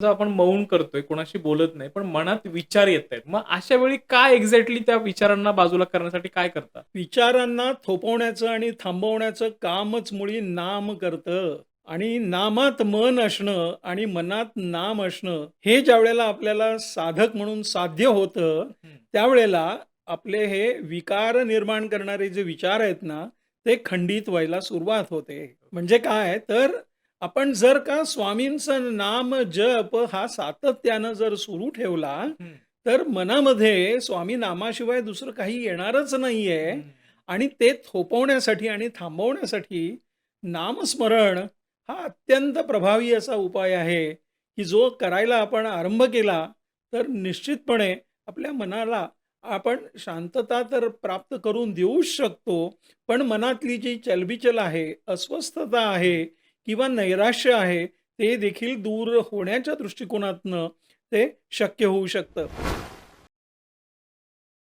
जर आपण मौन करतोय, कोणाशी बोलत नाही, पण मनात विचार येतायत. मग अशा वेळी काय एक्झॅक्टली त्या विचारांना बाजूला करण्यासाठी काय करता? विचारांना थोपवण्याचं आणि थांबवण्याचं कामच मुळी नाम करतं. आणि नामात मन असणं आणि मनात नाम असणं, हे ज्यावेळेला आपल्याला साधक म्हणून साध्य होतं, हं. त्यावेळेला आपले हे विकार निर्माण करणारे जे विचार आहेत ना, ते खंडित व्हायला सुरुवात होते. म्हणजे काय, तर आपण जर का स्वामींचं नाम जप हा सातत्यानं जर सुरू ठेवला, हं, तर मनामध्ये स्वामी नामाशिवाय दुसरं काही येणारच नाहीये. हं. आणि ते थोपवण्यासाठी आणि थांबवण्यासाठी नामस्मरण हा अत्यंत प्रभावी असा उपाय आहे, की जो करायला आपण आरंभ केला, तर निश्चितपणे आपल्या मनाला आपण शांतता तर प्राप्त करून देऊच शकतो. पण मनातली जी चलबिचल आहे, अस्वस्थता आहे किंवा नैराश्य आहे, ते देखील दूर होण्याच्या दृष्टिकोनातनं ते शक्य होऊ शकतं.